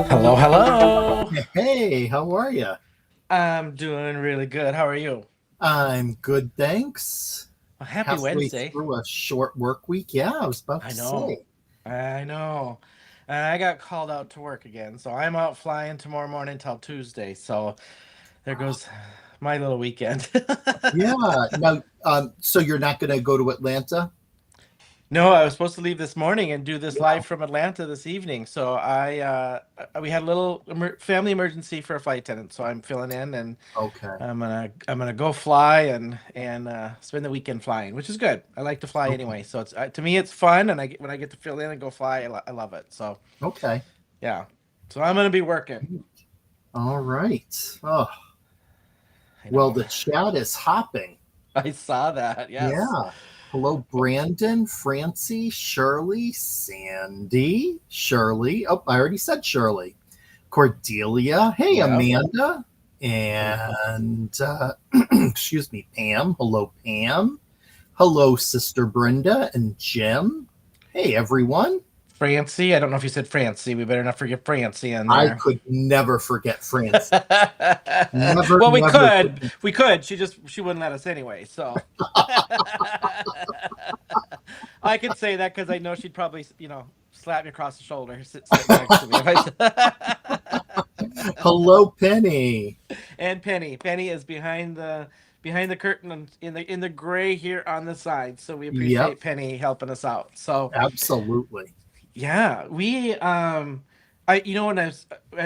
Hello, hello. Hey, how are you? I'm doing really good. How are you? I'm good, thanks. Well, happy Halfway Wednesday. through a short work week. Yeah, I was about I to know. say. I know. And I got called out to work again. So I'm out flying tomorrow morning till Tuesday. So there goes my little weekend. Yeah. Now, so you're not going to go to Atlanta? No, I was supposed to leave this morning and do this Yeah. live from Atlanta this evening. So we had a little family emergency for a flight attendant, so I'm filling in, and Okay. I'm gonna go fly and spend the weekend flying, which is good. I like to fly Okay. anyway, so it's to me it's fun, and when I get to fill in and go fly, I love it. So Okay. yeah, so I'm gonna be working. All right. Oh, I well, know. the chat is hopping. I saw that. Yes. Yeah. Hello, Brandon, Francie, Shirley, Sandy, Shirley. Oh, I already said Shirley. Cordelia. Hey, Yep. Amanda. And excuse me, Pam. Hello, Pam. Hello, Sister Brenda and Jim. Hey, everyone. Francie. I don't know if you said Francie. We better not forget Francie in I there. could never forget Francie. Never, Well, we never could. forget. We could. She wouldn't let us anyway. So I could say that because I know she'd probably, slap me across the shoulder, sitting next to me. Hello, Penny. And Penny. Penny is behind the curtain and in the gray here on the side. So we Yep, appreciate Penny helping us out. So absolutely. yeah, when as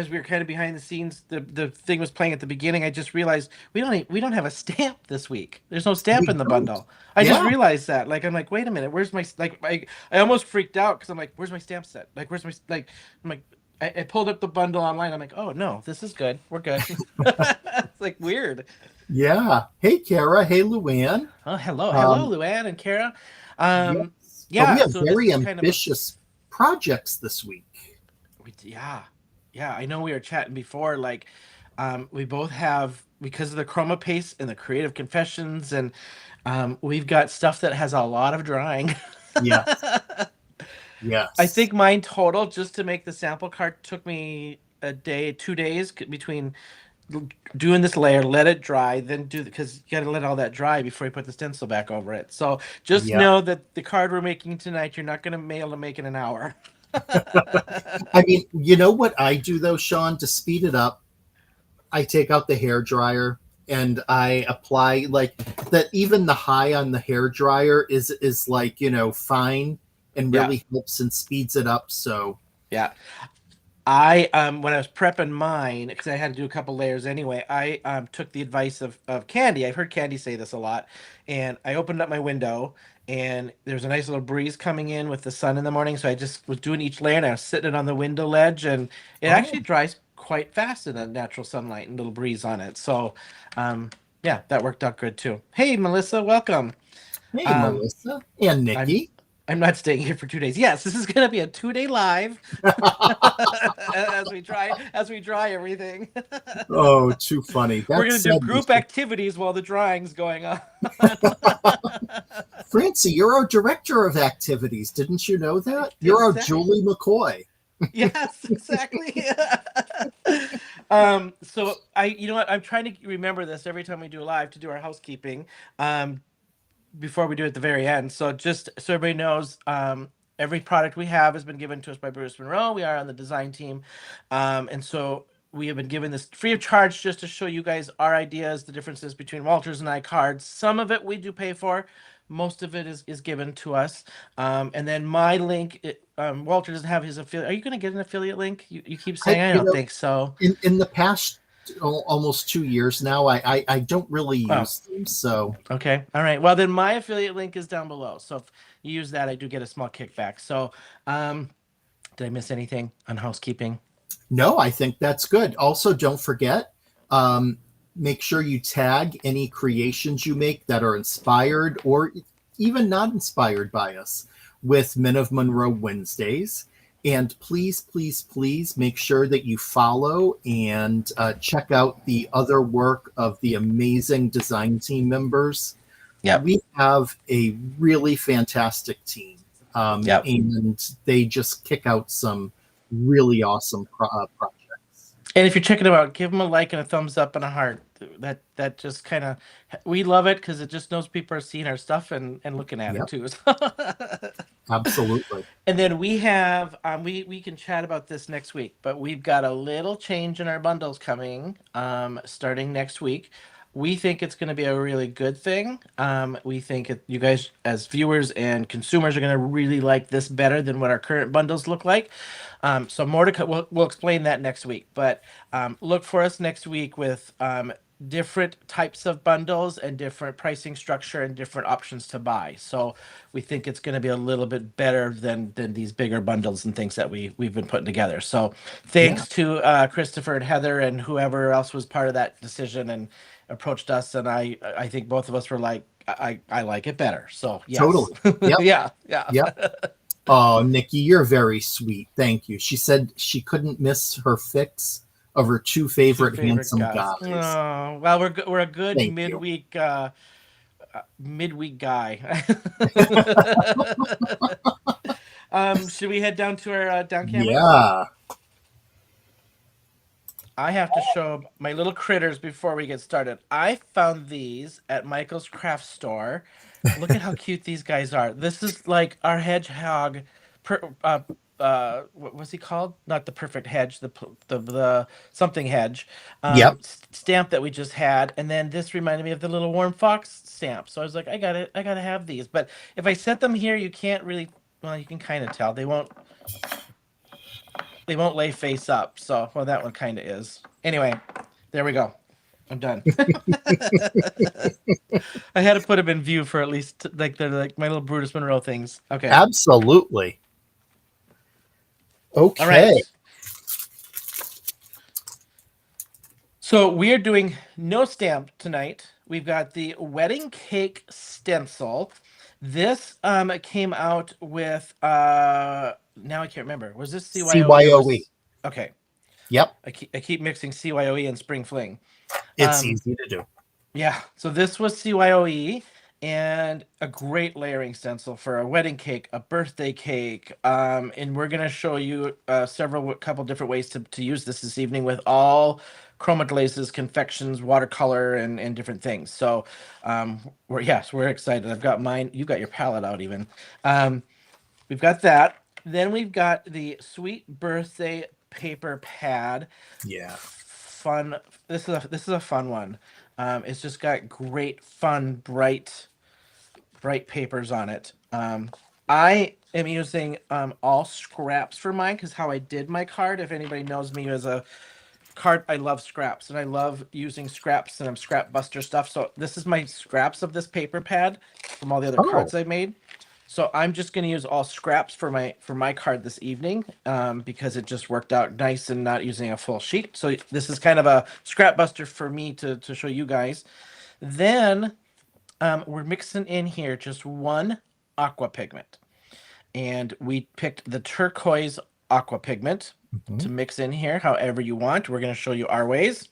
we were kind of behind the scenes, the thing was playing at the beginning. I just realized we don't have a stamp this week. There's no stamp We in the don't. bundle. I just Yeah. realized that. Like I'm like, wait a minute, where's my I almost freaked out because I'm like, where's my stamp set? Like where's my like I'm like I pulled up the bundle online. I'm like, oh no, this is good. We're good. It's like weird. Yeah. Hey, Kara. Hey, Luann. Oh, hello, Um, Luann and Kara. yes. But we Yeah. have So this very is kind of a ambitious projects this week. Yeah, I know we were chatting before. Like, we both have because of the chroma paste and the creative confessions, and we've got stuff that has a lot of drawing. Yes. I Yes. think mine total just to make the sample card took me a day, 2 days between doing this layer, let it dry, then because you got to let all that dry before you put the stencil back over it. So just Yep. know that the card we're making tonight, you're not going to be able to make in an hour. I mean, you know what I do though, Shawn, to speed it up? I take out the hair dryer and I apply like that. Even the high on the hair dryer is like, fine, and Yeah, really helps and speeds it up. So yeah. I when I was prepping mine because I had to do a couple layers anyway. I took the advice of Candi. I've heard Candi say this a lot, and I opened up my window and there's a nice little breeze coming in with the sun in the morning. So I just was doing each layer and I was sitting it on the window ledge, and it oh, actually dries quite fast in the natural sunlight and little breeze on it. So, yeah, that worked out good too. Hey, Melissa, welcome. hey Um, Melissa and I'm Nikki. I'm not staying here for 2 days. Yes, this is gonna be a 2-day live as we dry everything. Oh, too funny. We're That gonna do said, we group should. activities while the drying's going on. Francie, you're our director of activities. Didn't you know that? You're our Exactly. Julie McCoy. Yes, exactly. So you know what? I'm trying to remember this every time we do a live to do our housekeeping. Um, Before we do it at the very end. So just so everybody knows, every product we have has been given to us by Brutus Monroe. We are on the design team, and so we have been given this free of charge just to show you guys our ideas, the differences between Walter's and I cards. Some of it we do pay for. Most of it is given to us. And then my link, Walter doesn't have his affiliate. Are you going to get an affiliate link? You keep saying, I, I you don't know, think so. in the past almost 2 years now, I don't really Oh, use them. So okay. All right. Well, then my affiliate link is down below. So if you use that, I do get a small kickback. So, did I miss anything on housekeeping? no, I think that's good. Also, don't forget, um, make sure you tag any creations you make that are inspired or even not inspired by us with Men of Monroe Wednesdays. And please, please, please make sure that you follow and check out the other work of the amazing design team members. Yep. We have a really fantastic team, Yep. and they just kick out some really awesome projects. And if you're checking them out, give them a like and a thumbs up and a heart. That just kind of we love it because it just knows people are seeing our stuff and looking at it Yep, too. absolutely. And then we have we can chat about this next week, but we've got a little change in our bundles coming starting next week. We think it's going to be a really good thing. We think you guys as viewers and consumers are going to really like this better than what our current bundles look like. So more to come. We'll explain that next week, but look for us next week with different types of bundles and different pricing structure and different options to buy. So we think it's going to be a little bit better than these bigger bundles and things that we've been putting together. So Yeah, thanks to Christopher and Heather and whoever else was part of that decision and approached us, and I think both of us were like, I like it better. So yes. totally. Yep, Yeah, yeah. yep. Oh, Nikki, you're very sweet. Thank you. She said she couldn't miss her fix of her two Two favorite favorite handsome guys. guys. Oh, well, we're a good Thank you. midweek guy. Should we head down to our down cameras? Yeah. I have to show my little critters before we get started. I found these at Michael's craft store. Look at how cute these guys are. This is like our hedgehog. Per, what was he called? Not the perfect hedge. The something hedge. Yep. Stamp that we just had, and then this reminded me of the little warm fox stamp. So I was like, I got it. I gotta have these. But if I set them here, you can't really. Well, you can kind of tell they won't. They won't lay face up. So, well, that one kind of is. Anyway, there we go. I'm done. I had to put them in view for at least like they're like my little Brutus Monroe things. Okay. Absolutely. All right. Okay. So we are doing no stamp tonight. We've got the wedding cake stencil. This came out with now I can't remember. Was this CYOE or CYOE. was okay. Yep. I keep mixing CYOE and Spring Fling. It's Um easy to do. Yeah, so this was CYOE and a great layering stencil for a wedding cake, a birthday cake, and we're gonna show you couple different ways to use this evening with all chroma glazes, confections, watercolor, and different things. So we're excited. I've got mine. You got your palette out even. We've got that. Then we've got the Sweet Birthday paper pad. Yeah. Fun. This is a fun one. It's just got great, fun, bright papers on it. I am using all scraps for mine because how I did my card. If anybody knows me as a card, I love scraps and I love using scraps and I'm scrap buster stuff. So this is my scraps of this paper pad from all the other Oh. cards I made. So I'm just going to use all scraps for my card this evening because it just worked out nice and not using a full sheet. So this is kind of a scrap buster for me to show you guys. Then we're mixing in here just one aqua pigment. And we picked the turquoise aqua pigment to mix in here however you want. We're going to show you our ways.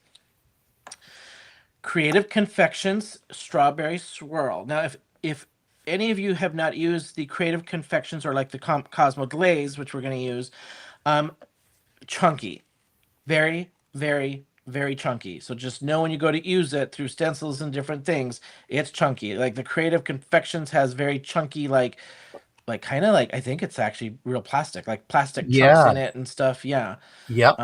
Creative Confections Strawberry Swirl. Now, if any of you have not used the Creative Confections or like the Cosmo Glaze, which we're going to use, chunky. Very, very, very chunky. So just know when you go to use it through stencils and different things, it's chunky. Like the Creative Confections has very chunky, like kind of like I think it's actually real plastic, like plastic chunks in it and stuff. Yeah. Yep.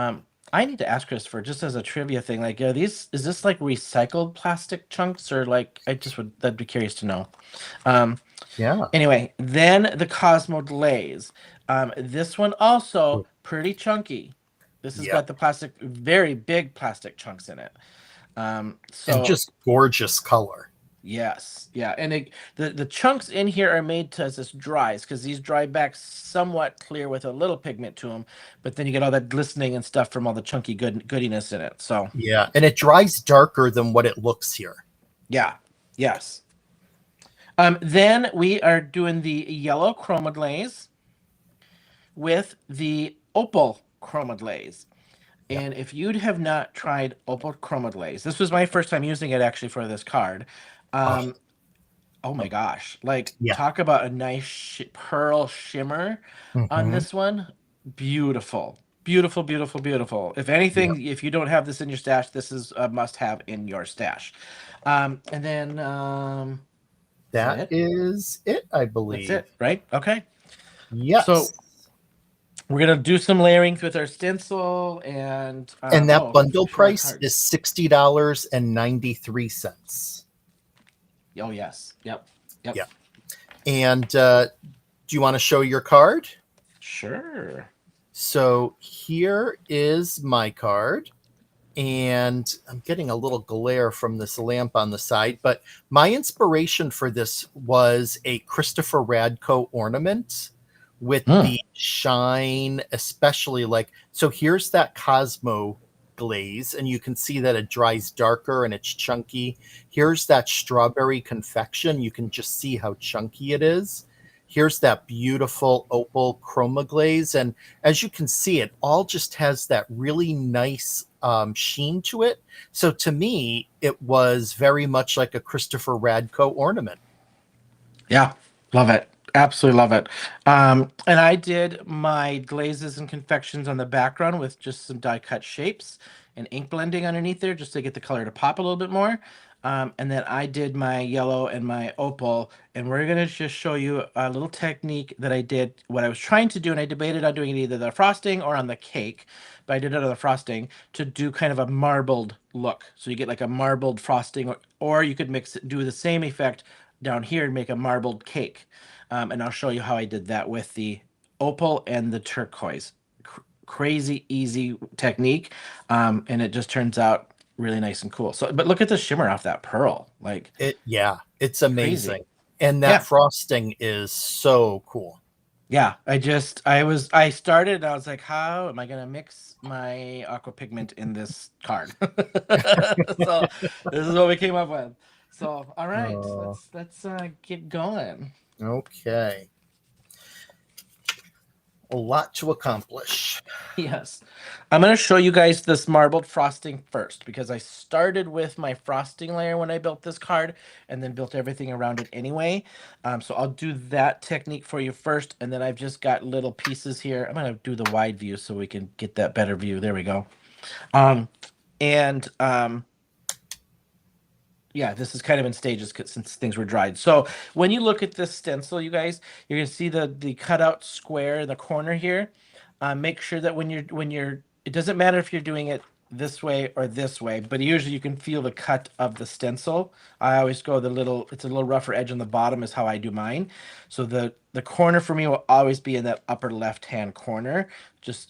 I need to ask Christopher just as a trivia thing, like, is this like recycled plastic chunks or like I'd be curious to know. Yeah. Anyway, then the Cosmo Glaze. This one also pretty chunky. This has got the plastic, very big plastic chunks in it. So and just gorgeous color. Yes, yeah, and the chunks in here are made as this dries because these dry back somewhat clear with a little pigment to them, but then you get all that glistening and stuff from all the chunky goodiness in it. So yeah, and it dries darker than what it looks here. Yeah, yes. Then we are doing the yellow chroma glaze with the opal chroma glaze. And if you have not tried opal chroma glaze, this was my first time using it actually for this card. Oh my gosh. Like talk about a nice pearl shimmer on this one. Beautiful. Beautiful, beautiful, beautiful. If anything, if you don't have this in your stash, this is a must have in your stash. And then that is it, I believe. That's it, right? Okay. Yes. So we're gonna do some layering with our stencil and that bundle price is $60.93. Oh yes. Yep. And do you want to show your card? Sure. So here is my card. And I'm getting a little glare from this lamp on the side, but my inspiration for this was a Christopher Radko ornament with the shine, especially so here's that Cosmo glaze, and you can see that it dries darker and it's chunky. Here's that strawberry confection. You can just see how chunky it is. Here's that beautiful opal chroma glaze. And as you can see, it all just has that really nice sheen to it. So to me, it was very much like a Christopher Radko ornament. Yeah, love it. Absolutely love it. And I did my glazes and confections on the background with just some die cut shapes and ink blending underneath there just to get the color to pop a little bit more. And then I did my yellow and my opal, and we're going to just show you a little technique that I did, what I was trying to do, and I debated on doing it either the frosting or on the cake, but I did it on the frosting to do kind of a marbled look. So you get like a marbled frosting, or you could do the same effect down here and make a marbled cake. And I'll show you how I did that with the opal and the turquoise. Crazy easy technique, and it just turns out really nice and cool. So, but look at the shimmer off that pearl. Like it's amazing. Crazy. And that frosting is so cool. Yeah, I started and I was like, how am I gonna mix my aqua pigment in this card? So this is what we came up with. So all right, let's get going. Okay. A lot to accomplish. Yes. I'm going to show you guys this marbled frosting first because I started with my frosting layer when I built this card and then built everything around it anyway. So I'll do that technique for you first, and then I've just got little pieces here. I'm going to do the wide view so we can get that better view. There we go. And yeah, this is kind of in stages since things were dried. So when you look at this stencil, you guys, you're gonna see the cutout square in the corner here. Make sure that when you're, it doesn't matter if you're doing it this way or this way, but usually you can feel the cut of the stencil. I always go it's a little rougher edge on the bottom is how I do mine. So the corner for me will always be in that upper left hand corner.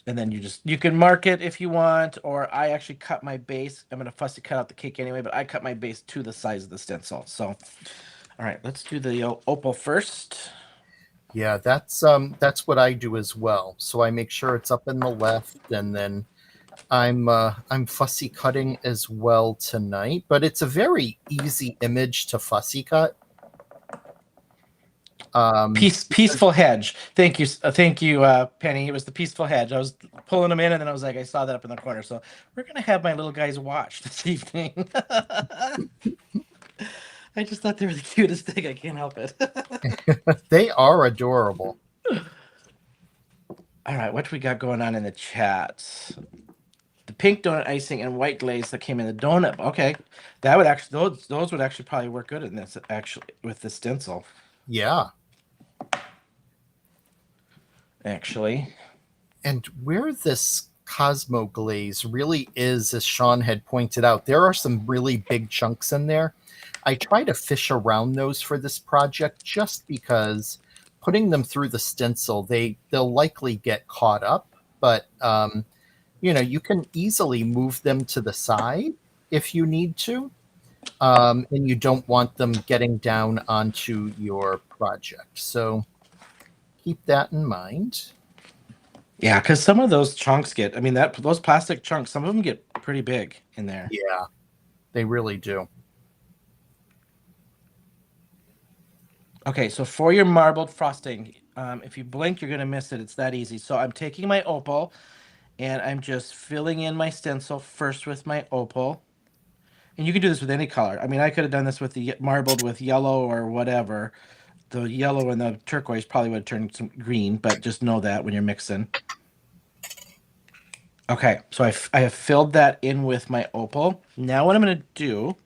And then you can mark it if you want, or I actually cut my base. I'm gonna fussy cut out the cake anyway, but I cut my base to the size of the stencil. So, all right, let's do the opal first. Yeah, that's what I do as well. So I make sure it's up in the left, and then I'm fussy cutting as well tonight. But it's a very easy image to fussy cut. Peaceful hedge. Thank you, Penny. It was the peaceful hedge. I was pulling them in, and then I was like, I saw that up in the corner. So we're gonna have my little guys watch this evening. I just thought they were the cutest thing. I can't help it. They are adorable. All right, what do we got going on in the chat? The pink donut icing and white glaze that came in the donut. Okay, that would actually those would actually probably work good in this actually with the stencil. Yeah. Actually. And where this Cosmo glaze really is, as Shawn had pointed out, there are some really big chunks in there. I try to fish around those for this project just because putting them through the stencil, they'll likely get caught up. But you can easily move them to the side if you need to, and you don't want them getting down onto your project. So keep that in mind. Yeah, because some of those chunks those plastic chunks, some of them get pretty big in there. Yeah, they really do. Okay, so for your marbled frosting, if you blink, you're going to miss it. It's that easy. So I'm taking my opal, and I'm just filling in my stencil first with my opal. And you can do this with any color. I mean, I could have done this with the marbled with yellow or whatever. The yellow and the turquoise probably would have turned some green, but just know that when you're mixing. Okay, so I have filled that in with my opal. Now what I'm going to do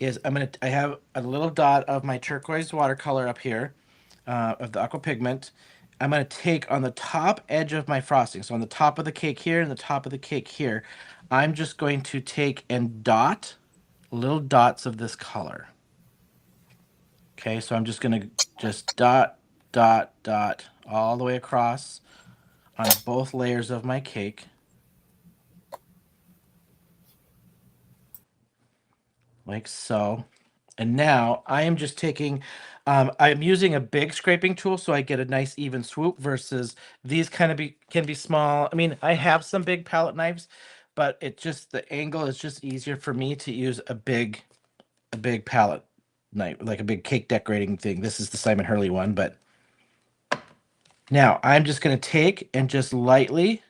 is I have a little dot of my turquoise watercolor up here, of the aqua pigment. I'm going to take on the top edge of my frosting. So on the top of the cake here and the top of the cake here, I'm just going to take and dot little dots of this color. Okay, so I'm just going to just dot, dot, dot all the way across on both layers of my cake. Like so. And now I am just taking, I'm using a big scraping tool so I get a nice even swoop versus these can be small. I mean, I have some big palette knives, but the angle is just easier for me to use a big palette knife, like a big cake decorating thing. This is the Simon Hurley one, but now I'm just going to take and just lightly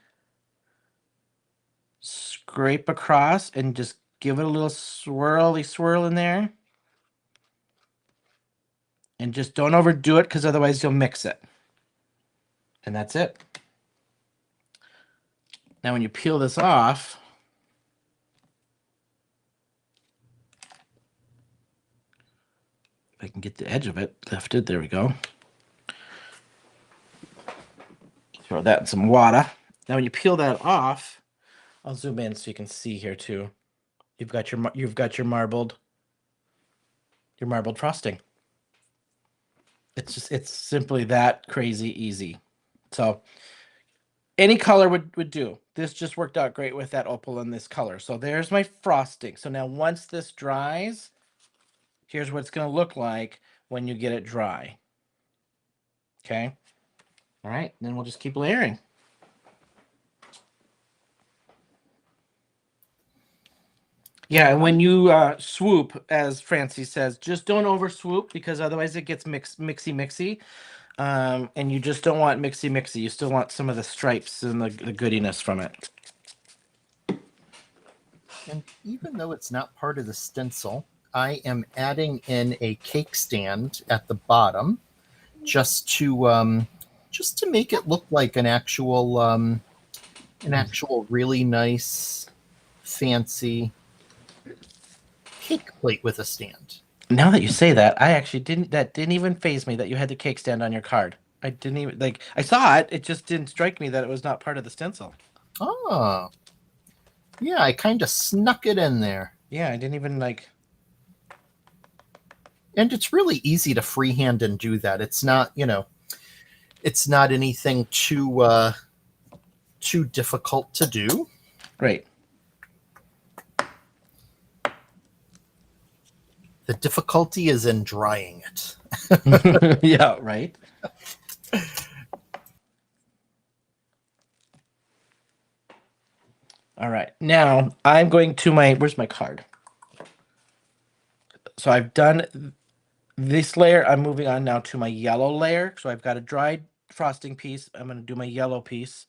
scrape across and just give it a little swirl in there. And just don't overdo it because otherwise you'll mix it. And that's it. Now when you peel this off, if I can get the edge of it lifted, there we go. Throw that in some water. Now when you peel that off, I'll zoom in so you can see here too. You've got your marbled frosting. It's simply that crazy easy. So any color would do. This just worked out great with that opal and this color. So there's my frosting. So now once this dries, here's what it's going to look like when you get it dry. Okay. All right. Then we'll just keep layering. Yeah, and when you swoop, as Francie says, just don't over swoop because otherwise it gets mixy. And you just don't want mixy. You still want some of the stripes and the goodiness from it. And even though it's not part of the stencil, I am adding in a cake stand at the bottom just to make it look like an actual really nice fancy cake plate with a stand. Now that you say that, I actually didn't even faze me that you had the cake stand on your card. I didn't even I saw it, it just didn't strike me that it was not part of the stencil. Oh, yeah, I kind of snuck it in there. Yeah, I didn't even And it's really easy to freehand and do that. It's not, it's not anything too difficult to do. Great. The difficulty is in drying it. Yeah, right. All right. Now I'm going to where's my card? So I've done this layer. I'm moving on now to my yellow layer. So I've got a dried frosting piece. I'm going to do my yellow piece.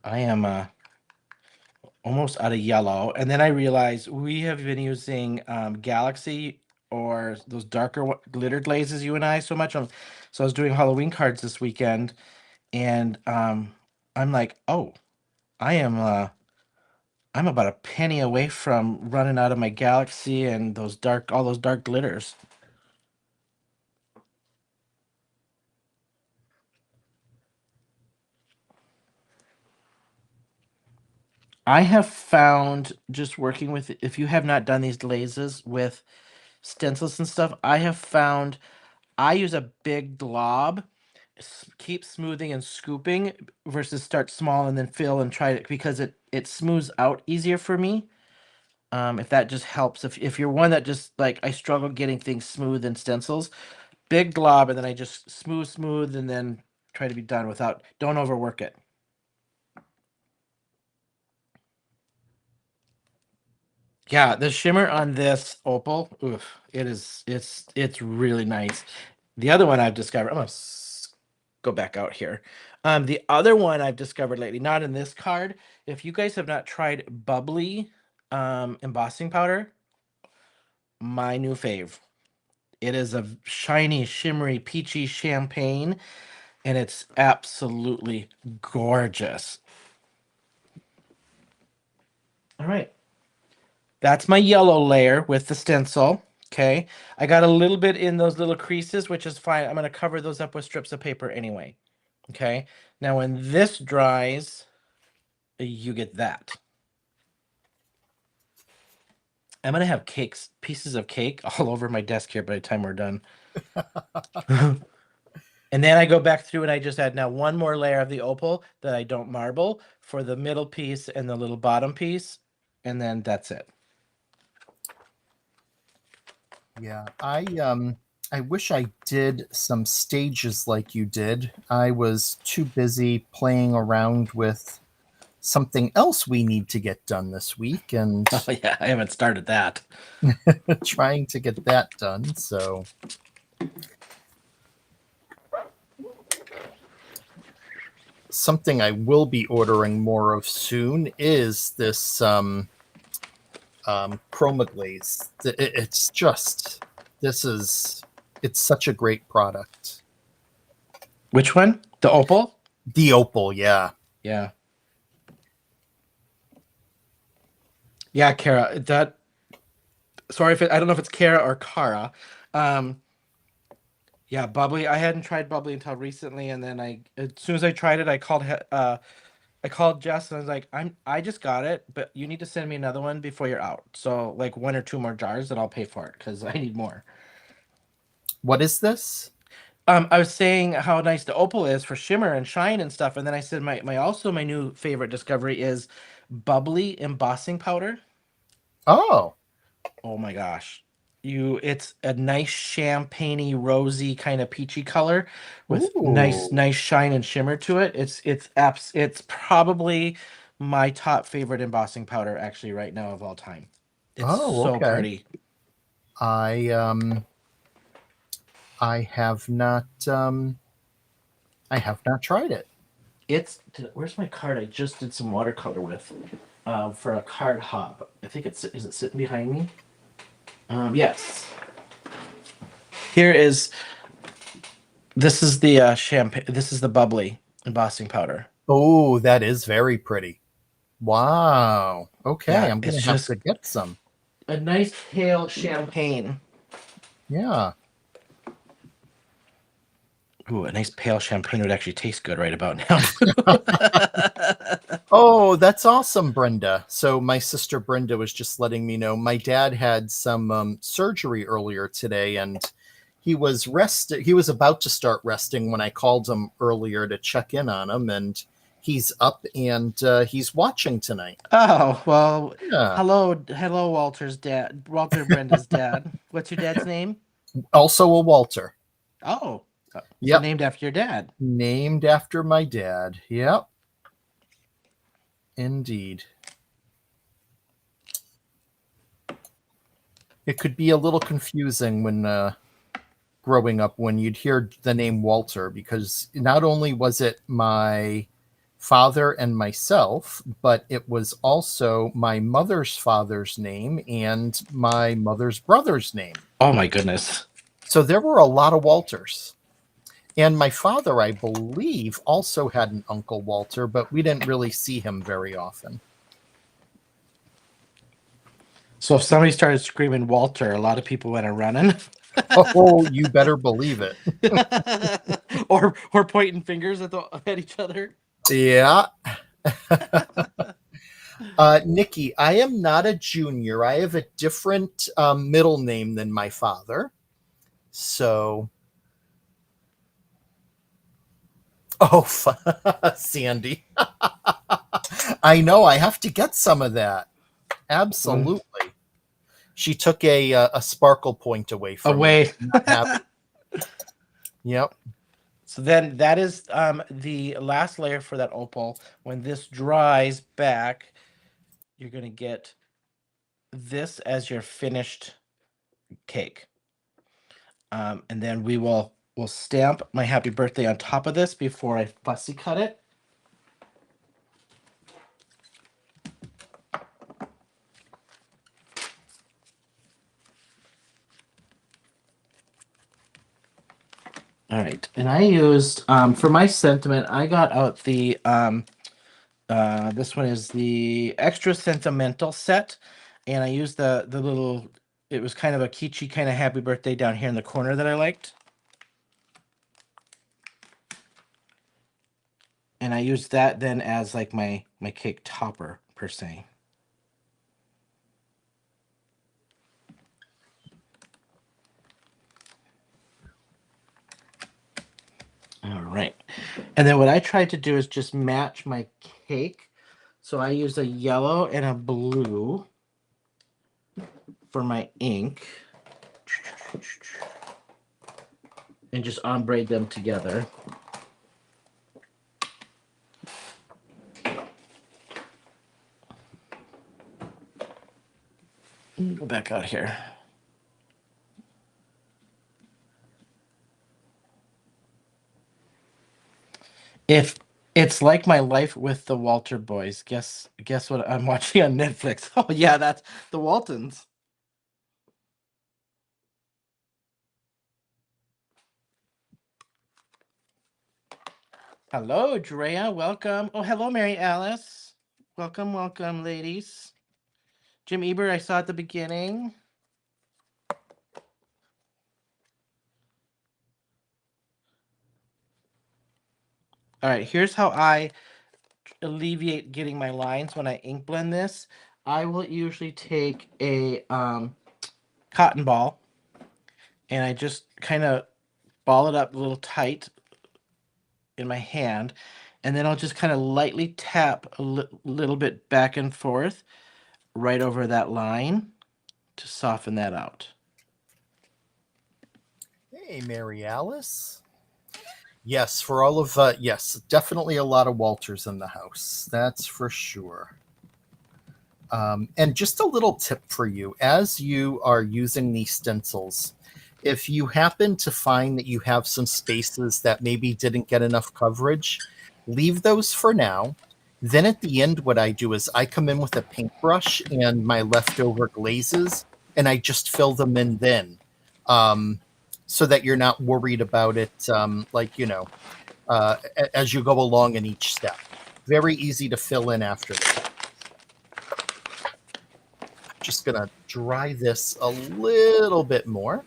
I am almost out of yellow. And then I realized we have been using Galaxy or those darker glitter glazes, you and I, so much. So I was doing Halloween cards this weekend. And I'm like, oh, I'm about a penny away from running out of my Galaxy and all those dark glitters. I have found just working with, if you have not done these glazes with stencils and stuff, I have found I use a big glob, keep smoothing and scooping versus start small and then fill and try it because it smooths out easier for me. If that just helps, if you're one that just I struggle getting things smooth in stencils, big glob and then I just smooth and then try to be done without, don't overwork it. Yeah, the shimmer on this opal, oof, it's really nice. The other one I've discovered, I'm gonna go back out here. The other one I've discovered lately, not in this card. If you guys have not tried bubbly embossing powder, my new fave. It is a shiny, shimmery, peachy champagne, and it's absolutely gorgeous. All right. That's my yellow layer with the stencil. Okay. I got a little bit in those little creases, which is fine. I'm going to cover those up with strips of paper anyway. Okay. Now, when this dries, you get that. I'm going to have pieces of cake all over my desk here by the time we're done. And then I go back through and I just add now one more layer of the opal that I don't marble for the middle piece and the little bottom piece. And then that's it. Yeah, I wish I did some stages like you did. I was too busy playing around with something else we need to get done this week and Oh, yeah, I haven't started that. trying to get that done. So something I will be ordering more of soon is this chroma glaze. It's such a great product. Which one? The opal? The opal, yeah. Yeah. Yeah, Kara. Sorry if I don't know if it's Kara or Kara. Yeah, bubbly. I hadn't tried bubbly until recently, and then as soon as I tried it, I called Jess and I was like, I just got it, but you need to send me another one before you're out. So like 1 or 2 more jars, and I'll pay for it because I need more. What is this? I was saying how nice the opal is for shimmer and shine and stuff, and then I said my new favorite discovery is bubbly embossing powder. Oh. Oh my gosh. It's a nice champagne-y, rosy kind of peachy color with Ooh. nice shine and shimmer to it. It's probably my top favorite embossing powder actually right now of all time. It's Oh, so okay. pretty. I have not tried it. Where's my card I just did some watercolor with for a card hop. I think is it sitting behind me? Yes. Here is this is the champagne. This is the bubbly embossing powder. Oh, that is very pretty. Wow. Okay, Yeah, I'm it's gonna have just to get some. a nice pale champagne. Yeah. Ooh, a nice pale champagne would actually taste good right about now. Oh, that's awesome, Brenda. So my sister Brenda was just letting me know my dad had some surgery earlier today, and he was rested. He was about to start resting when I called him earlier to check in on him, and he's up and he's watching tonight. Oh, well, Yeah. hello, Walter's dad. Walter Brenda's dad. What's your dad's name? Also a Walter. Oh, so Yep. named after your dad. Named after my dad. Yep. Indeed. It could be a little confusing when growing up when you'd hear the name Walter, because not only was it my father and myself, but it was also my mother's father's name and my mother's brother's name. Oh my goodness. So there were a lot of Walters. And my father, I believe, also had an uncle Walter, but we didn't really see him very often. So if somebody started screaming Walter, a lot of people went a running. Oh, you better believe it. or pointing fingers at each other. Yeah. Nikki, I am not a junior. I have a different middle name than my father. So, oh, Sandi. I know. I have to get some of that. Absolutely. She took a sparkle point away from me. Yep. So then that is the last layer for that opal. When this dries back, you're going to get this as your finished cake. And then we'll stamp my happy birthday on top of this before I fussy cut it. All right, and I used for my sentiment. I got out the this one is the extra sentimental set, and I used the little. It was kind of a kitschy kind of happy birthday down here in the corner that I liked, and I used that then as like my cake topper per se. All right. And then what I tried to do is just match my cake. So I used a yellow and a blue for my ink. And just ombre them together. Go back out here. If it's like my life with the Walter boys, guess what I'm watching on Netflix? Oh yeah, that's the Waltons. Hello, Drea. Welcome. Oh, hello, Mary Alice. Welcome, welcome, ladies. Jim Eber, I saw at the beginning. All right, here's how I alleviate getting my lines when I ink blend this. I will usually take a cotton ball and I just kind of ball it up a little tight in my hand, and then I'll just kind of lightly tap a little bit back and forth right over that line to soften that out. Hey, Mary Alice. Yes, for all of yes, definitely a lot of Walters in the house. That's for sure. And just a little tip for you as you are using these stencils. If you happen to find that you have some spaces that maybe didn't get enough coverage, leave those for now. Then at the end, what I do is I come in with a paintbrush and my leftover glazes, and I just fill them in then. so that you're not worried about it, as you go along in each step. Very easy to fill in after the fact. Just going to dry this a little bit more.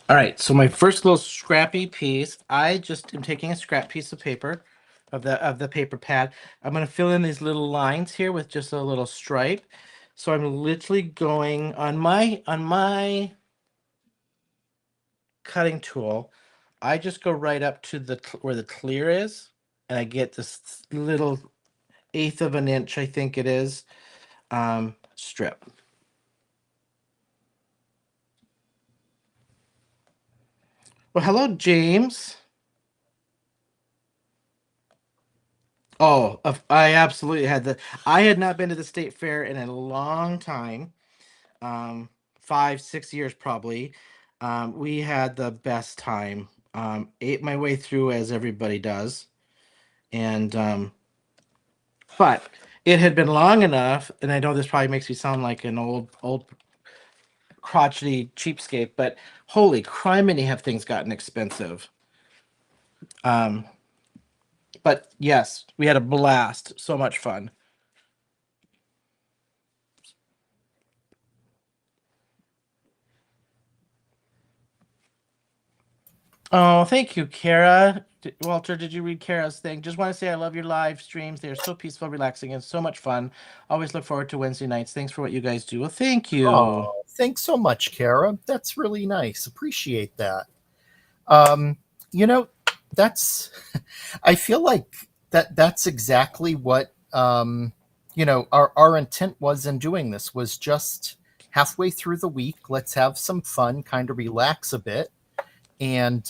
All right, so my first little scrappy piece, I just am taking a scrap piece of paper of the paper pad. I'm going to fill in these little lines here with just a little stripe. So I'm literally going on my cutting tool. I just go right up to where the clear is, and I get this little 1/8 of an inch, I think it is, strip. Well, hello, James. Oh, I absolutely had I had not been to the state fair in a long time, 5, 6 years probably. We had the best time. Ate my way through as everybody does, and but it had been long enough, and I know this probably makes me sound like an old crotchety cheapskate, but holy criminy, have things gotten expensive. Um, but yes, we had a blast. So much fun. Oh, thank you, Kara. Walter, did you read Kara's thing? Just want to say I love your live streams. They are so peaceful, relaxing, and so much fun. Always look forward to Wednesday nights. Thanks for what you guys do. Well, thank you. Oh, thanks so much, Kara. That's really nice. Appreciate that. Um, you know, that's I feel like that's exactly what our intent was in doing this, was just halfway through the week, let's have some fun, kind of relax a bit. And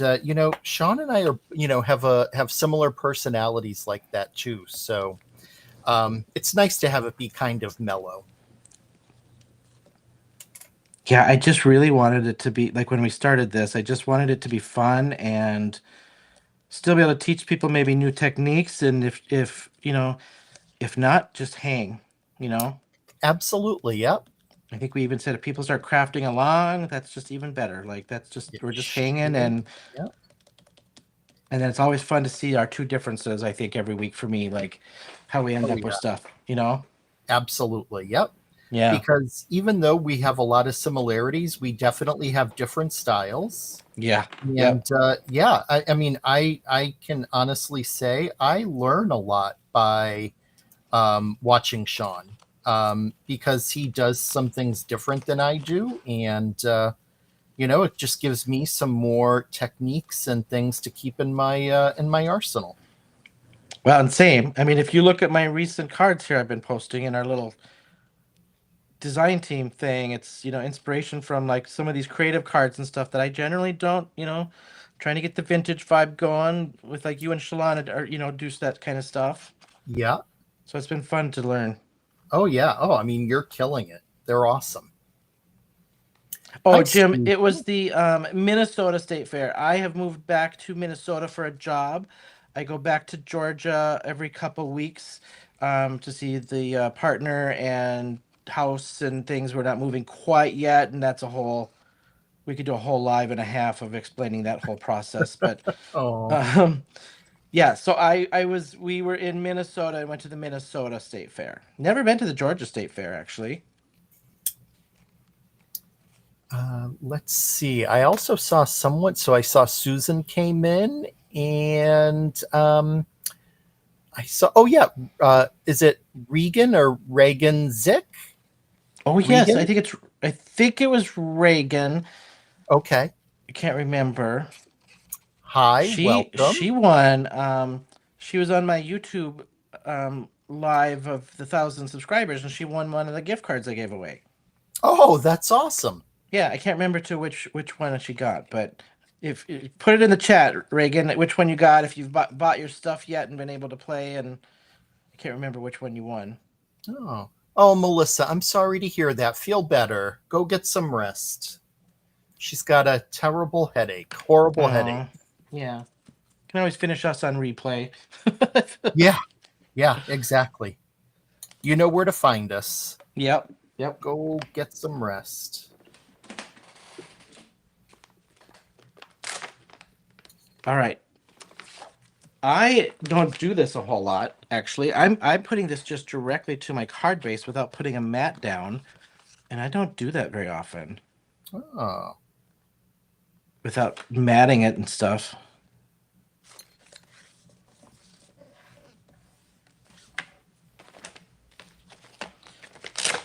Shawn and I are, have similar personalities like that too. So it's nice to have it be kind of mellow. Yeah, I just really wanted it to be like when we started this, I just wanted it to be fun and still be able to teach people maybe new techniques. And if not, just hang, you know. Absolutely. Yep. I think we even said if people start crafting along, that's just even better. Like that's just we're just hanging Sure. and Yep. and then it's always fun to see our two differences, I think, every week for me, like how we end Oh, up with yeah. stuff, you know? Absolutely. Yep. Yeah. Because even though we have a lot of similarities, we definitely have different styles. Yeah. And Yep. I mean, I can honestly say I learn a lot by watching Shawn, because he does some things different than I do. And, it just gives me some more techniques and things to keep in my arsenal. Well, and same. I mean, if you look at my recent cards here I've been posting in our little design team thing, it's, inspiration from like some of these creative cards and stuff that I generally don't, trying to get the vintage vibe going with like you and Shalana or, do that kind of stuff. Yeah. So it's been fun to learn. Oh, yeah. Oh, I mean, you're killing it. They're awesome. Oh, Hi, Jim, Steve. it was the Minnesota State Fair. I have moved back to Minnesota for a job. I go back to Georgia every couple weeks to see the partner and house and things. We're not moving quite yet, and we could do a whole live and a half of explaining that whole process. But Oh, um, yeah, so we were in Minnesota. I went to the Minnesota State Fair. Never been to the Georgia State Fair, actually. let's see. I also saw someone. So I saw Susan came in, and I saw. Oh yeah, is it Regan or Reagan Zick? Oh yes, Regan. I think it was Reagan. Okay. I can't remember. Hi. She Welcome. won. She was on my YouTube live of the 1,000 subscribers, and she won one of the gift cards I gave away. Oh, that's awesome. Yeah, I can't remember to which one she got, but if put it in the chat, Reagan, which one you got, if you've bought your stuff yet and been able to play, and I can't remember which one you won. Oh. Oh, Melissa, I'm sorry to hear that. Feel better. Go get some rest. She's got a terrible headache. Horrible headache. Oh, yeah. Can always finish us on replay. Yeah. Yeah, exactly. You know where to find us. Yep. Yep. Go get some rest. All right. I don't do this a whole lot, actually. I'm putting this just directly to my card base without putting a mat down, and I don't do that very often. Oh. Without matting it and stuff.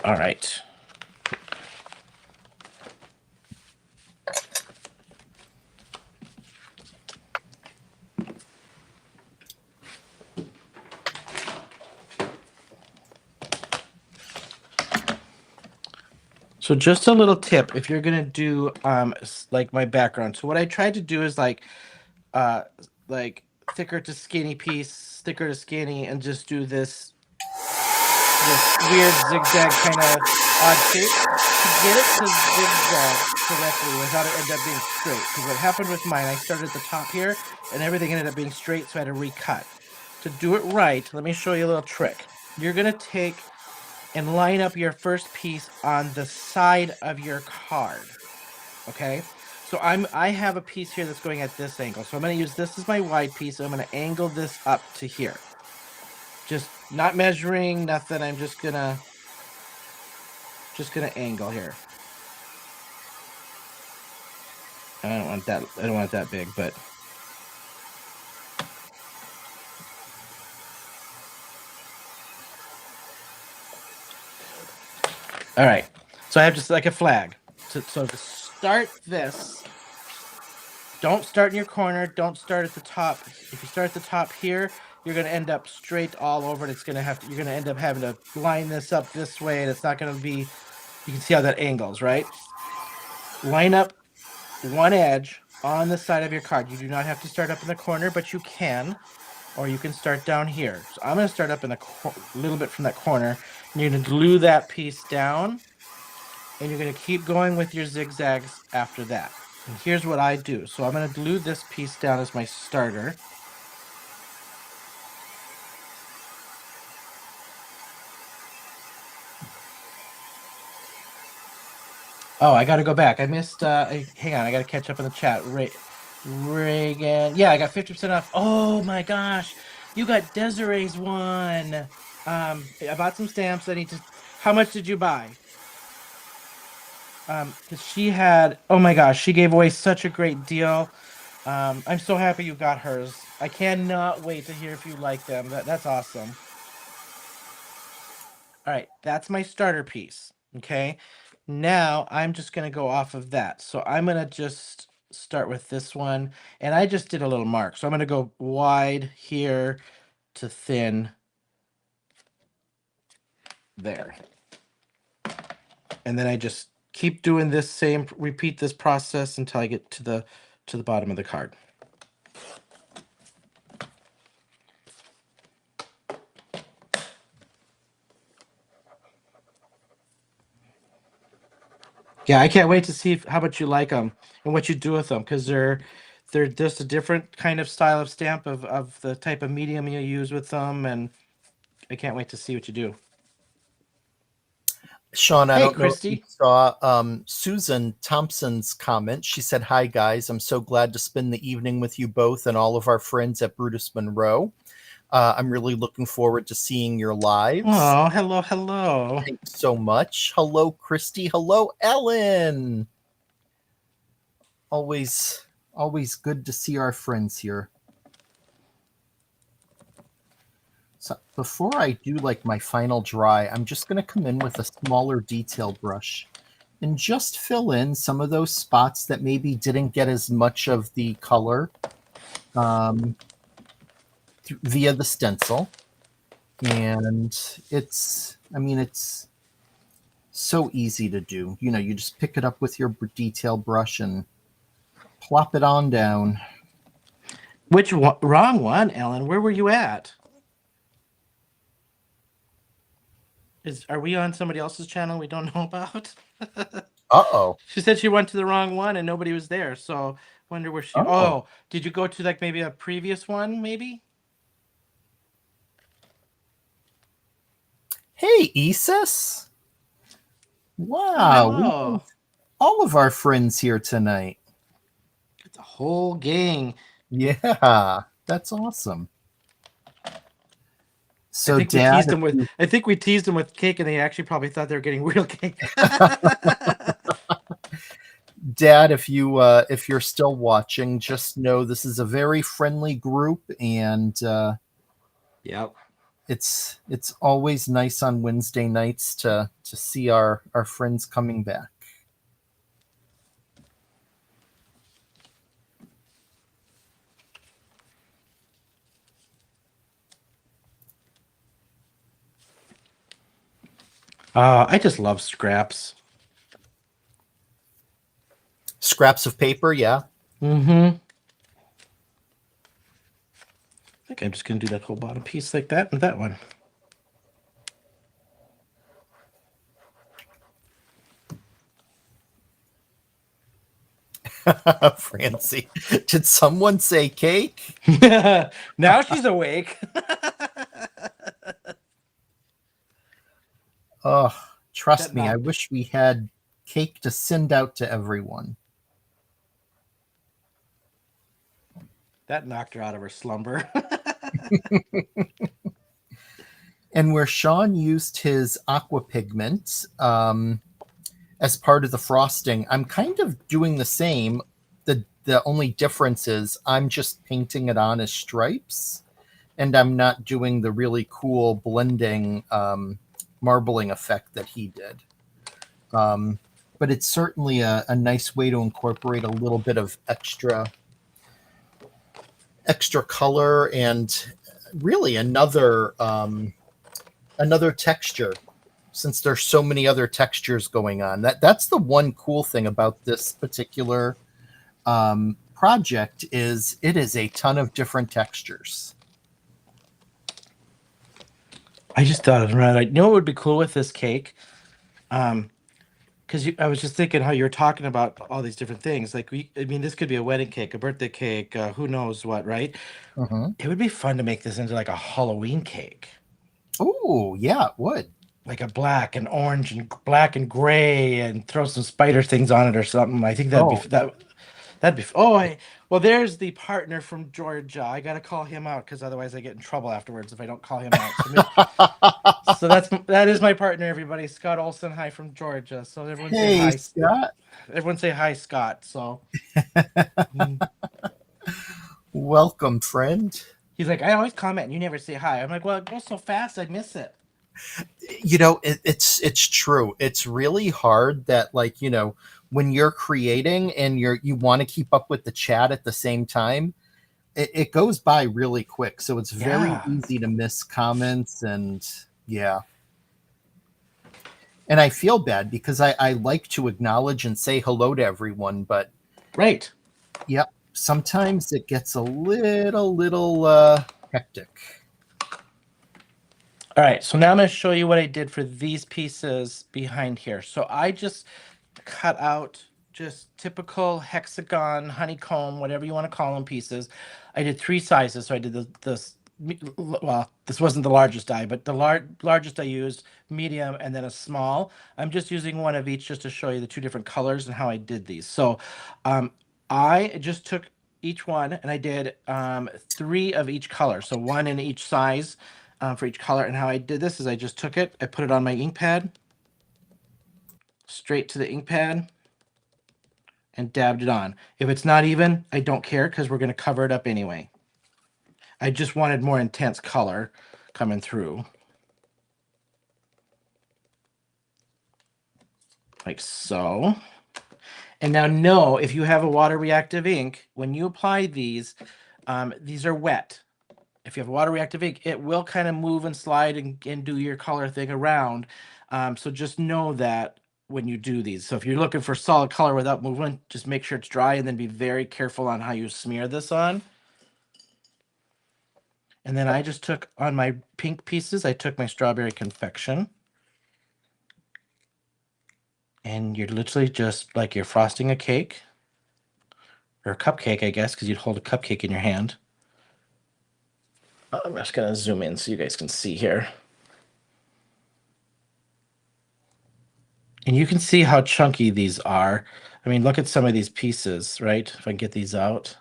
All right. So just a little tip, if you're gonna do like my background. So what I tried to do is like thicker to skinny piece, thicker to skinny, and just do this weird zigzag kind of odd shape to get it to zigzag correctly without it end up being straight. Because what happened with mine, I started at the top here and everything ended up being straight, so I had to recut. To do it right, let me show you a little trick. You're gonna take and line up your first piece on the side of your card. Okay, so I have a piece here that's going at this angle, so I'm going to use this as my wide piece. I'm going to angle this up to here, just not measuring nothing. I'm just gonna angle here. I don't want it that big, but all right. So I have just like a flag. So to start this, don't start in your corner. Don't start at the top. If you start at the top here, you're going to end up straight all over it. It's going to have to, you're going to end up having to line this up this way, and it's not going to be, you can see how that angles, right? Line up one edge on the side of your card. You do not have to start up in the corner, but you can, or you can start down here. So I'm going to start up in a little bit from that corner, and you're going to glue that piece down, and you're going to keep going with your zigzags after that. And here's what I do. So I'm going to glue this piece down as my starter. Oh, I got to go back. I missed, hang on, I got to catch up in the chat. Reagan. Yeah, I got 50% off. Oh my gosh. You got Desiree's one. I bought some stamps. How much did you buy? Because she had, oh my gosh, she gave away such a great deal. I'm so happy you got hers. I cannot wait to hear if you like them. That's awesome. All right, that's my starter piece. Okay, now I'm just going to go off of that. So I'm going to just start with this one, and I just did a little mark. So I'm going to go wide here to thin there. And then I just keep doing this repeat this process until I get to the bottom of the card. Yeah, I can't wait to see how much you like them and what you do with them, because they're just a different kind of style of stamp of the type of medium you use with them, and I can't wait to see what you do. Shawn, I don't know if you Christy. saw Susan Thompson's comment. She said, "Hi, guys. I'm so glad to spend the evening with you both and all of our friends at Brutus Monroe. I'm really looking forward to seeing your lives." Oh, hello, hello. Thanks so much. Hello, Christy. Hello, Ellen. Always good to see our friends here. So before I do like my final dry, I'm just going to come in with a smaller detail brush and just fill in some of those spots that maybe didn't get as much of the color via the stencil. And it's so easy to do. You know, you just pick it up with your detail brush and plop it on down. Which one? Wrong one, Ellen. Where were you at? Are we on somebody else's channel we don't know about? Uh-oh. She said she went to the wrong one and nobody was there. So wonder where she. Oh, did you go to like maybe a previous one? Maybe. Hey, Isis. Oh, Wow, we have hello. all of our friends here tonight. It's a whole gang. Yeah, that's awesome. I So, think we Dad, teased them with. I think we teased them with cake, and they actually probably thought they were getting real cake. if you're still watching, just know this is a very friendly group, and Yep. it's always nice on Wednesday nights to see our friends coming back. I just love scraps. Scraps of paper, yeah. Mm-hmm. I think I'm just gonna do that whole bottom piece like that and that one. Francie, did someone say cake? Now she's awake. Oh, That trust me, I knocked wish we had cake to send out to everyone. that knocked her out of her slumber. And where Shawn used his aqua pigment as part of the frosting, I'm kind of doing the same. The only difference is I'm just painting it on as stripes, and I'm not doing the really cool blending marbling effect that he did. But it's certainly a nice way to incorporate a little bit of extra color and really another texture, since there's so many other textures going on. That's the one cool thing about this particular project is it is a ton of different textures. I just thought of it. You know what would be cool with this cake? Because I was just thinking how you were talking about all these different things. Like I mean, this could be a wedding cake, a birthday cake, who knows what, right? Mhm. It would be fun to make this into like a Halloween cake, Oh, yeah, it would. like a black and orange and black and gray, and throw some spider things on it or something. I think that'd be Oh, that. That'd be. Oh, well, there's the partner from Georgia. I gotta call him out because otherwise I get in trouble afterwards if I don't call him out. So that is my partner, everybody. Scott Olson, hi from Georgia. So everyone say hey, hi. Scott. Everyone say hi, Scott. So mm, Welcome, friend. he's like, I always comment and you never say hi. I'm like, well, it goes so fast, I miss it. It's true. It's really hard that, like, when you're creating and you want to keep up with the chat at the same time, it goes by really quick. So it's very Yeah, easy to miss comments, and yeah. And I feel bad because I like to acknowledge and say hello to everyone, but right. yep, sometimes it gets a little hectic. All right, so now I'm going to show you what I did for these pieces behind here. So I just cut out just typical hexagon, honeycomb, whatever you want to call them pieces. I did three sizes. So I did well, this wasn't the largest die, but the largest I used, medium, and then a small. I'm just using one of each just to show you the two different colors and how I did these. So um, I just took each one and I did three of each color. So one in each size for each color. And how I did this is I just took it, I put it on my ink pad, straight to the ink pad, and dabbed it on. If it's not even, I don't care because we're going to cover it up anyway. I just wanted more intense color coming through. Like so. And now know if you have a water reactive ink, when you apply these are wet. If you have water reactive ink, it will kind of move and slide and do your color thing around. So just know that when you do these. So if you're looking for solid color without movement, just make sure it's dry and then be very careful on how you smear this on. And then I just took on my pink pieces, I took my strawberry confection. And you're literally just like you're frosting a cake or a cupcake, I guess, because you'd hold a cupcake in your hand. I'm just going to zoom in so you guys can see here. And you can see how chunky these are. I mean, look at some of these pieces, right? If I can get these out.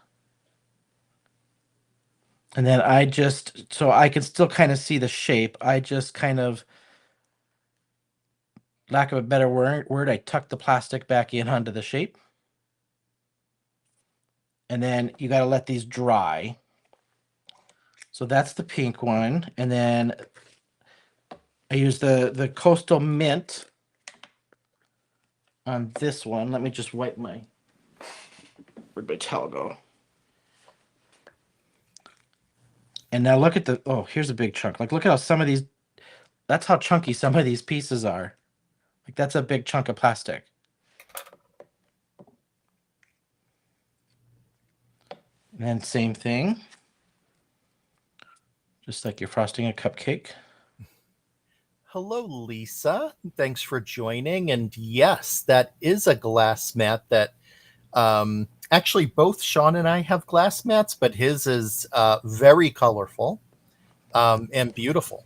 And then so I can still kind of see the shape. I just kind of, lack of a better word, I tuck the plastic back in onto the shape. And then you got to let these dry. So that's the pink one. And then I use the Coastal Mint on this one. Let me just wipe where'd my towel go? And now look at here's a big chunk. Like, look at how that's how chunky some of these pieces are. Like, that's a big chunk of plastic. And then same thing. Just like you're frosting a cupcake. Hello, Lisa. Thanks for joining. And yes, that is a glass mat that actually both Shawn and I have glass mats, but his is very colorful and beautiful.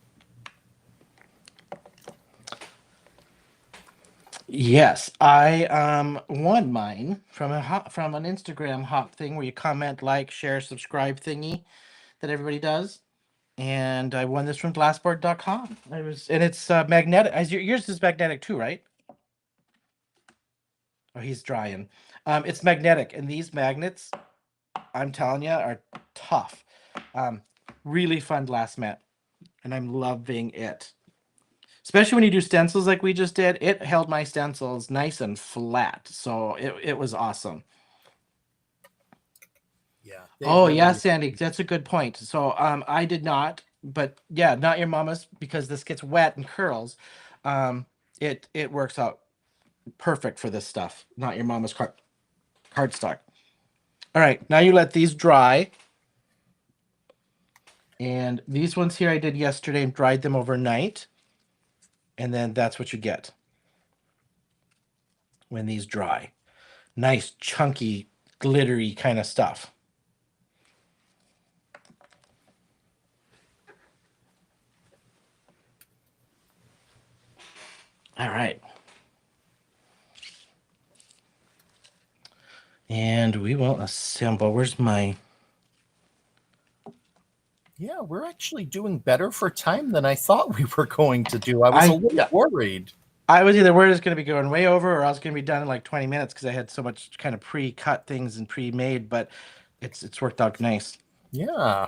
Yes, I won mine from from an Instagram hop thing where you comment, like, share, subscribe thingy that everybody does. And I won this from glassboard.com. And it's magnetic. Yours is magnetic too, right? Oh, he's drying. It's magnetic, and these magnets, I'm telling you, are tough. Really fun glass mat, and I'm loving it. Especially when you do stencils like we just did, it held my stencils nice and flat. So it was awesome. Yeah. Oh, yeah, Sandi, that's a good point. So I did not, but yeah, not your mama's, because this gets wet and curls. It works out perfect for this stuff. Not your mama's cardstock. All right, now you let these dry. And these ones here I did yesterday and dried them overnight. And then that's what you get when these dry. Nice, chunky, glittery kind of stuff. All right. And we will assemble. Where's my... Yeah, we're actually doing better for time than I thought we were going to do. I was a little worried. I was either worried it's going to be going way over, or I was going to be done in like 20 minutes because I had so much kind of pre-cut things and pre-made, but it's worked out nice. Yeah.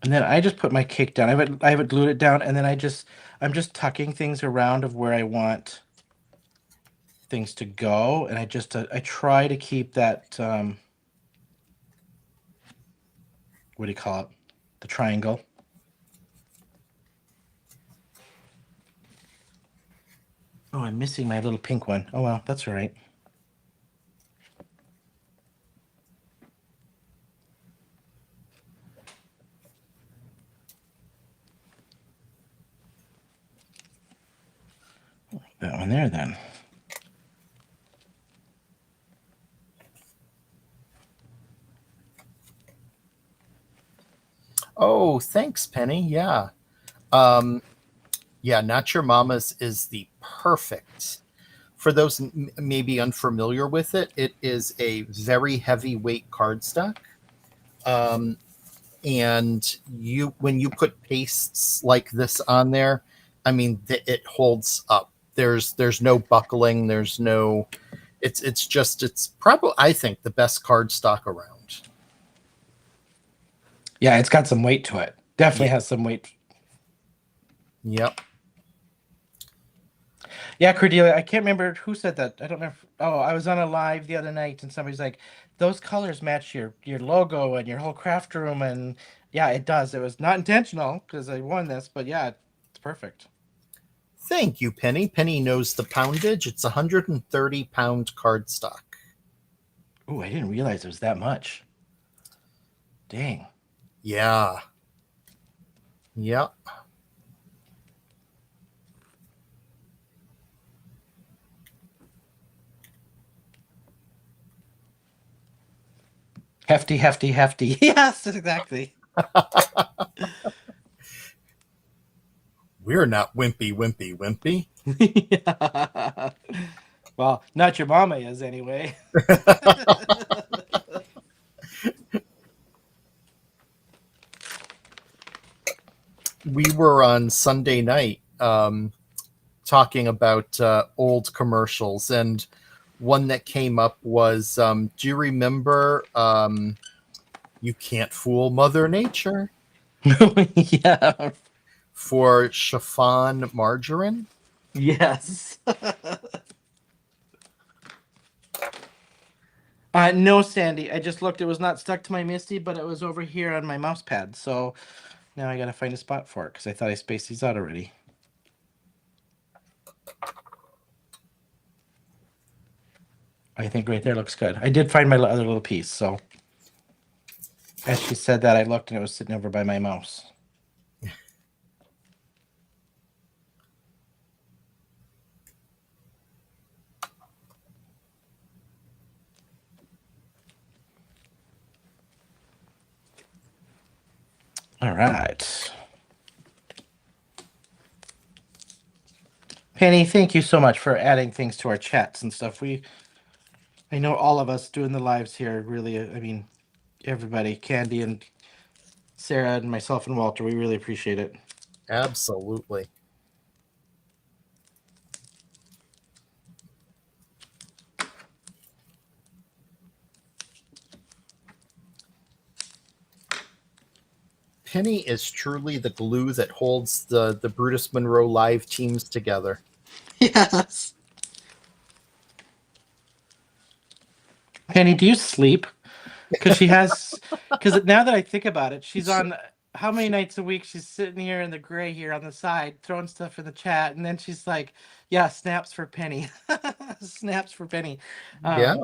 And then I just put my cake down. I haven't glued it down, and then I'm just tucking things around of where I want things to go, and I try to keep that what do you call it? The triangle. Oh, I'm missing my little pink one. Oh well, that's all right. That one there then. Oh, thanks, Penny. Yeah. Yeah, Not Your Mama's is the perfect. For those maybe unfamiliar with it, it is a very heavyweight cardstock. And when you put pastes like this on there, I mean, it holds up. There's no buckling. There's no. It's probably, I think, the best cardstock around. Yeah, it's got some weight to it. Definitely Yeah. has some weight. Yep. Yeah, Cordelia, I can't remember who said that. I don't remember. Oh, I was on a live the other night, and somebody's like, "Those colors match your logo and your whole craft room," and yeah, it does. It was not intentional because I won this, but yeah, it's perfect. Thank you, Penny. Penny knows the poundage. It's 130-pound cardstock. Oh, I didn't realize it was that much. Dang. Yeah. Yep. Hefty, hefty, hefty. Yes, exactly. We're not wimpy, wimpy, wimpy. Yeah. Well, not your mama is anyway. We were on Sunday night talking about old commercials, and one that came up was do you remember You Can't Fool Mother Nature Yeah. for chiffon margarine? Yes. No, Sandy. I just looked. It was not stuck to my Misty, but it was over here on my mouse pad. So now I gotta find a spot for it because I thought I spaced these out already. I think right there looks good. I did find my other little piece. So as she said that, I looked and it was sitting over by my mouse. All right. Penny, thank you so much for adding things to our chats and stuff. I know all of us doing the lives here really, I mean, everybody, Candi and Sarah and myself and Walter, we really appreciate it. Absolutely. Penny is truly the glue that holds the Brutus Monroe live teams together. Yes. Penny, do you sleep? Because now that I think about it, she's on how many nights a week she's sitting here in the gray here on the side, throwing stuff in the chat, and then she's like, yeah, snaps for Penny. Snaps for Penny. Yeah.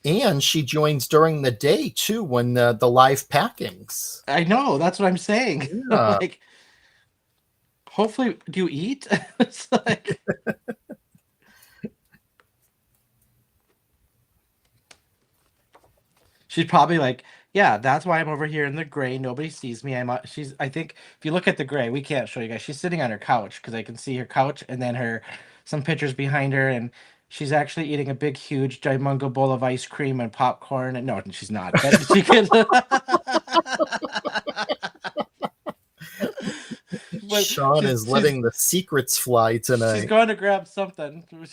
And she joins during the day too when the live packings. I know, that's what I'm saying. Yeah. Like, hopefully, do you eat? It's like she's probably like, yeah, that's why I'm over here in the gray. Nobody sees me. I think if you look at the gray, we can't show you guys. She's sitting on her couch because I can see her couch and then some pictures behind her, and she's actually eating a big, huge, gimungo bowl of ice cream and popcorn. And no, she's not. But she could. Shawn is letting the secrets fly tonight. She's going to grab something. What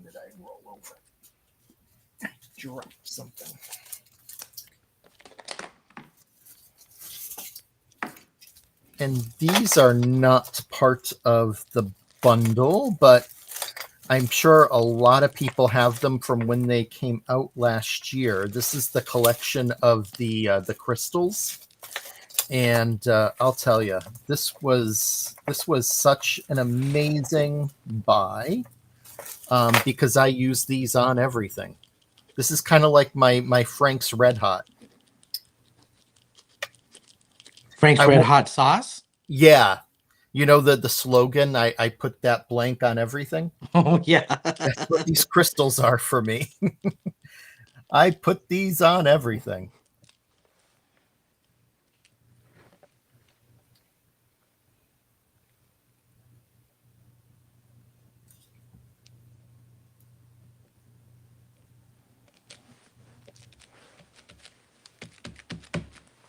did I roll over? Drop something. And these are not part of the bundle, but I'm sure a lot of people have them from when they came out last year. This is the collection of the crystals, and I'll tell you, this was such an amazing buy because I use these on everything. This is kind of like my Frank's Red Hot. Frank's Red Hot sauce? Yeah. You know the slogan, I put that blank on everything? Oh, yeah. That's what these crystals are for me. I put these on everything.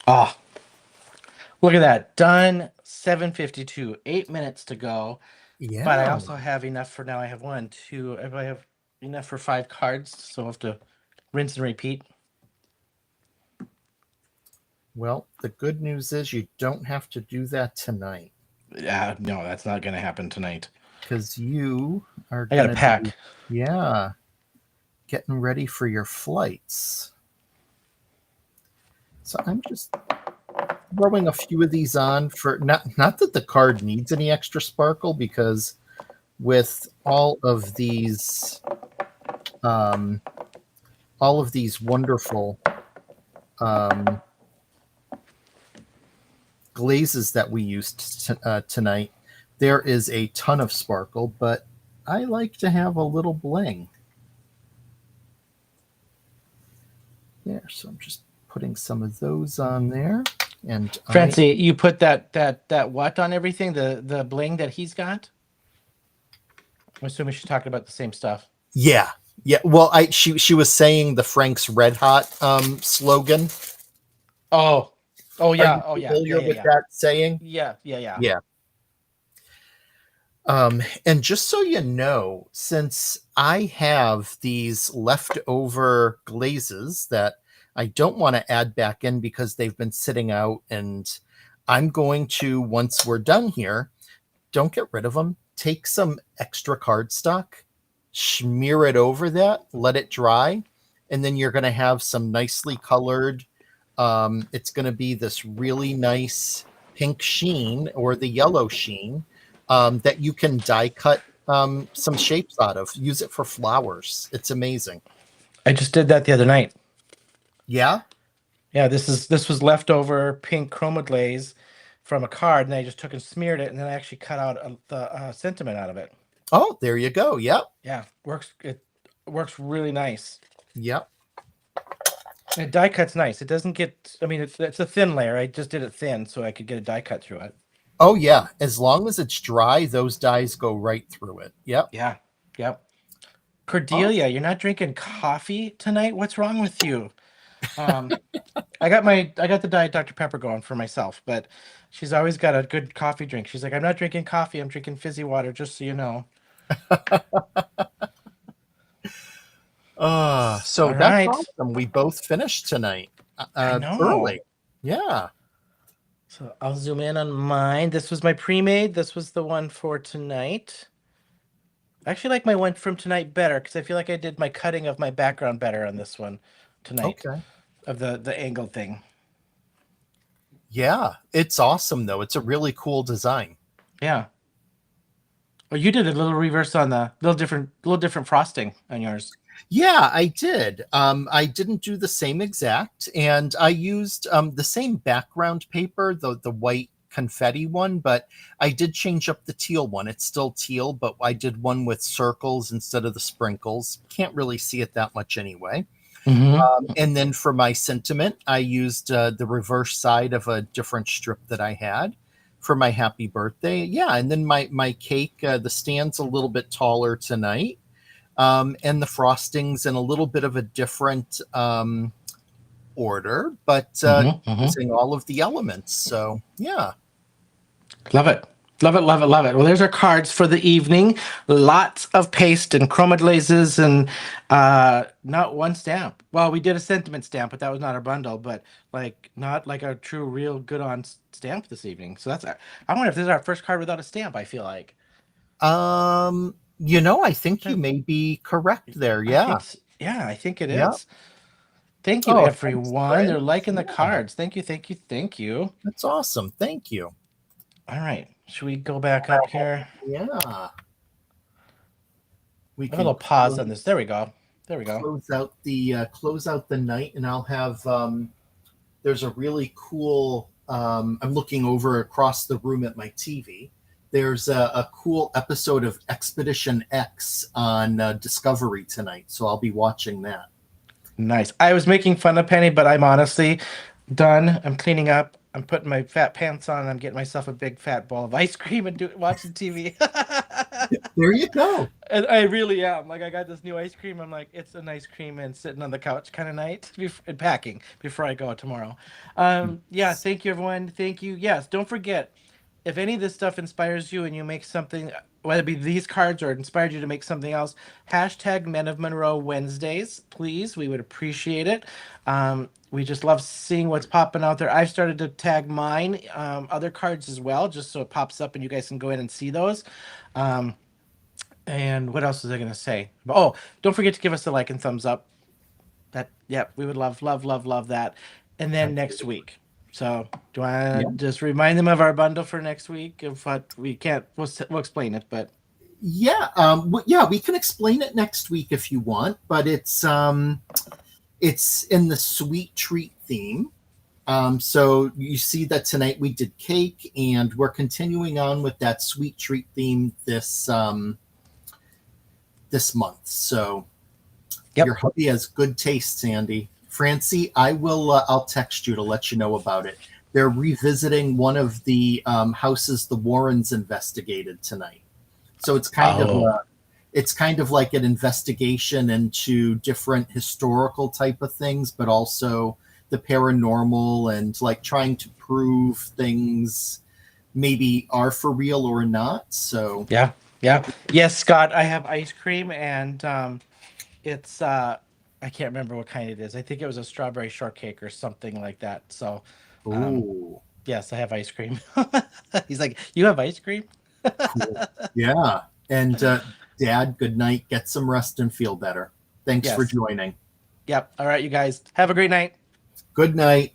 Oh, look at that. Done. 7:52. 8 minutes to go. Yeah. But I also have enough for now. I have 1, 2. I have enough for 5 cards, so I'll have to rinse and repeat. Well, the good news is you don't have to do that tonight. Yeah, no, that's not going to happen tonight. Because you are I got to pack. Getting ready for your flights. So I'm just throwing a few of these on for not that the card needs any extra sparkle, because with all of these wonderful glazes that we used tonight, there is a ton of sparkle, but I like to have a little bling. There, so I'm just putting some of those on there. And Francie, you put that what on everything? The bling that he's got? I'm assuming she's talking about the same stuff. Yeah. Well, she was saying the Frank's Red Hot slogan. Oh yeah. Are you familiar with that saying? Yeah. Yeah. And just so you know, since I have these leftover glazes that I don't want to add back in because they've been sitting out, and I'm going to, once we're done here, don't get rid of them. Take some extra cardstock, smear it over that, let it dry, and then you're going to have some nicely colored. It's going to be this really nice pink sheen or the yellow sheen that you can die cut some shapes out of. Use it for flowers. It's amazing. I just did that the other night. Yeah. Yeah, this was leftover pink chroma glaze from a card, and I just took and smeared it, and then I actually cut out the sentiment out of it. Oh, there you go. Yep. Yeah, it works really nice. Yep. And die cut's nice. It doesn't get. I mean, it's a thin layer. I just did it thin so I could get a die cut through it. Oh yeah, as long as it's dry, those dyes go right through it. Yep. Yeah. Yep. Cordelia, You're not drinking coffee tonight? What's wrong with you? I got the Diet Dr. Pepper going for myself, but she's always got a good coffee drink. She's like, I'm not drinking coffee, I'm drinking fizzy water, just so you know. So that's right. Awesome. We both finished tonight early. Yeah. So I'll zoom in on mine. This was my pre-made. This was the one for tonight. I actually like my one from tonight better because I feel like I did my cutting of my background better on this one tonight. Okay. Of the angled thing. Yeah, it's awesome though. It's a really cool design. Yeah. Oh, you did a little reverse on the little different frosting on yours. Yeah, I did. I didn't do the same exact, and I used the same background paper, the white confetti one, but I did change up the teal one. It's still teal, but I did one with circles instead of the sprinkles. Can't really see it that much anyway. Mm-hmm. And then for my sentiment, I used the reverse side of a different strip that I had for my happy birthday. Yeah, and then my cake, the stand's a little bit taller tonight. And the frostings in a little bit of a different order, but using all of the elements. So, yeah. Love it. Love it, love it, love it. Well, there's our cards for the evening. Lots of paste and chroma glazes and not one stamp. Well, we did a sentiment stamp, but that was not our bundle, but not like a true, real good on stamp this evening. So I wonder if this is our first card without a stamp, I feel like. I think you may be correct there. Yeah. I think it is. Thank you, everyone. Thanks, they're liking the cards. Thank you, thank you, thank you. That's awesome. Thank you. All right. Should we go back up here? Yeah. We can a little pause on this. There we go. Close out the night, and I'll have there's a really cool I'm looking over across the room at my TV. There's a cool episode of Expedition X on Discovery tonight, so I'll be watching that. Nice. I was making fun of Penny, but I'm honestly done. I'm cleaning up. I'm putting my fat pants on. And I'm getting myself a big fat bowl of ice cream and watching TV. There you go. And I really am. I got this new ice cream. I'm like, it's an ice cream and sitting on the couch kind of night and packing before I go tomorrow. Yeah. Thank you, everyone. Thank you. Yes. Don't forget, if any of this stuff inspires you and you make something, whether it be these cards or it inspired you to make something else, hashtag Men of Monroe Wednesdays, please. We would appreciate it. We just love seeing what's popping out there. I've started to tag mine, other cards as well, just so it pops up and you guys can go in and see those. And what else was I going to say? Oh, don't forget to give us a like and thumbs up. We would love that. And then next week. So do I just remind them of our bundle for next week? If we can't, we'll explain it. But we can explain it next week if you want. But it's in the sweet treat theme, So you see that tonight we did cake, and we're continuing on with that sweet treat theme this month. So your hubby has good taste, Sandi. Francie, I'll text you to let you know about it. They're revisiting one of the houses the Warrens investigated tonight. So it's kind of like an investigation into different historical type of things, but also the paranormal and like trying to prove things maybe are for real or not. So yes, Scott, I have ice cream, and it's I can't remember what kind it is. I think it was a strawberry shortcake or something like that. So yes, I have ice cream. He's like, you have ice cream? Cool. Yeah. And Dad, good night. Get some rest and feel better. Thanks for joining. Yep. All right, you guys. Have a great night. Good night.